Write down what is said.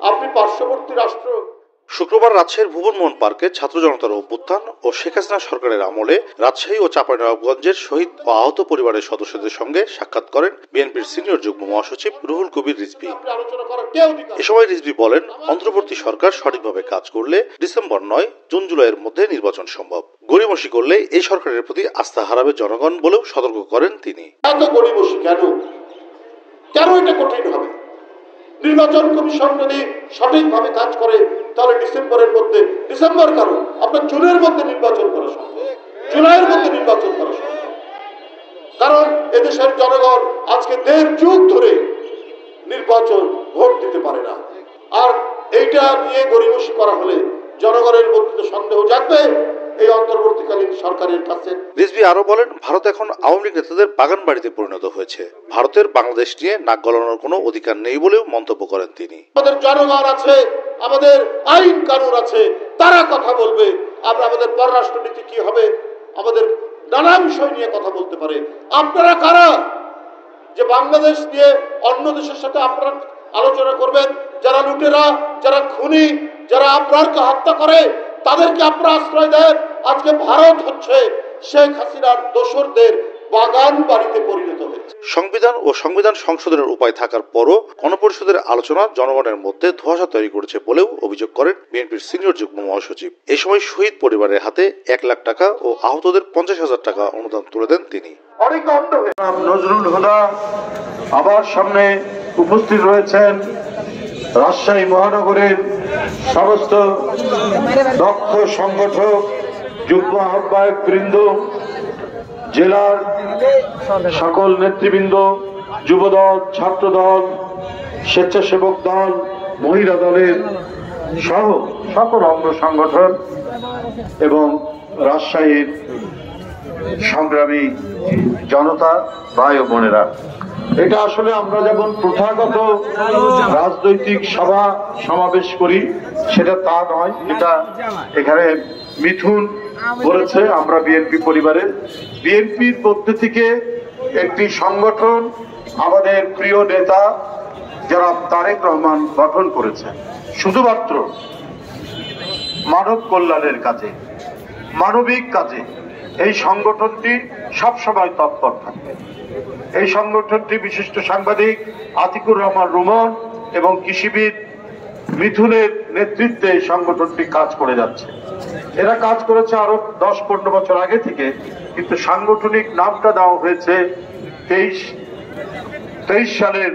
আপনি পার্শ্ববর্তী রাষ্ট্র। শুক্রবার রাজশাহীর ভুবনমোহন পার্কে ছাত্র জনতার অভ্যুত্থান ও শেখ হাসিনা সরকারের আমলে রাজশাহী ও চাঁপাইনবাবগঞ্জের শহীদ ও আহত পরিবারের সদস্যদের সঙ্গে সাক্ষাৎ করেন বিএনপির সিনিয়র যুগ্ম মহাসচিব রুহুল কবির রিজভী। এ সময় রিজভী বলেন, অন্তর্বর্তী সরকার সঠিকভাবে কাজ করলে ডিসেম্বর নয় জুন জুলাইয়ের মধ্যে নির্বাচন সম্ভব। গড়িমসি করলে এই সরকারের প্রতি আস্থা হারাবে জনগণ বলেও সতর্ক করেন তিনি। এত গড়িমসি কেন এটা কঠিন হবে? নির্বাচন কমিশন যদি সঠিকভাবে কাজ করে তাহলে ডিসেম্বরের মধ্যে, ডিসেম্বর কারণ আপনার জুনের মধ্যে নির্বাচন করা সম্ভব, জুলাইয়ের মধ্যে নির্বাচন করা সম্ভব। কারণ এদেশের জনগণ আজকে 1.5 যুগ ধরে নির্বাচন ভোট দিতে পারে না। আর এইটা নিয়ে গড়িমসি করা হলে জনগণের মধ্যে সন্দেহ জাগবে এই অন্তর্বর্তীকালীন সরকারের কাছে। রিজভী আরো বলেন, ভারত এখন আওয়ামী লীগ নেতাদের বাগান বাড়িতে পরিণত হয়েছে। ভারতের বাংলাদেশ নিয়ে নাক গলানোর কোনো অধিকার নেই বলেও মন্তব্য করেন তিনি। আমাদের জনগণ আছে, আমাদের আইন কানুন আছে, তারা কথা বলবে। আমরা আমাদের পররাষ্ট্রনীতি কি হবে, আমাদের নানা বিষয় নিয়ে কথা বলতে পারে। আপনারা কারা যে বাংলাদেশ নিয়ে অন্য দেশের সাথে আপনারা আলোচনা করবেন? যারা লুটেরা, যারা খুনি, যারা আপনারকে হত্যা করে তাদেরকে আপনারা আশ্রয় দেন। আজকে ভারত হচ্ছে শেখ হাসিনার দোসরদের বাগান বাড়িতে পরিণত হয়েছে। সংবিধান ও সংবিধান সংশোধনের উপায় থাকার পরও গণপরিষদের আলোচনা জনগণের মধ্যে ধোঁয়াশা তৈরি করেছে বলেও অভিযোগ করেন বিএনপির সিনিয়র যুগ্ম মহাসচিব। এ সময় শহীদ পরিবারের হাতে 1 লাখ টাকা ও আহতদের 50,000 টাকা অনুদান তুলে দেন তিনি। নজরুল হুদা আবার সামনে উপস্থিত রয়েছেন রাজশাহী মহানগরের সমস্ত দক্ষ সংগঠক, যুগ্ম আহ্বায়ক বৃন্দ, জেলার সকল নেতৃবৃন্দ, যুবদল, ছাত্রদল, স্বেচ্ছাসেবক দল, মহিলা দলের সহ সকল অঙ্গ সংগঠন এবং রাজশাহীর সংগ্রামী জনতা ভাই ও বোনেরা, এটা আসলে আমরা যেমন প্রথাগত রাজনৈতিক সভা সমাবেশ করি সেটা তা নয়। এটা এখানে মিথুন বলেছে আমরা বিএনপি পরিবারের, বিএনপির মধ্যে থেকে একটি সংগঠন আমাদের প্রিয় নেতা যারা তারেক রহমান গঠন করেছেন শুধুমাত্র মানব কল্যাণের কাজে, মানবিক কাজে। এই সংগঠনটি সবসময় তৎপর থাকবে। এই সংগঠনটি বিশিষ্ট সাংবাদিক আতিকুর রহমান রুমন এবং কৃষিবিদ মিথুনের নেতৃত্বে এই সংগঠনটি কাজ করে যাচ্ছে। এরা কাজ করেছে আরো 10-15 বছর আগে থেকে, কিন্তু সাংগঠনিক নামটা দেওয়া হয়েছে 23 সালের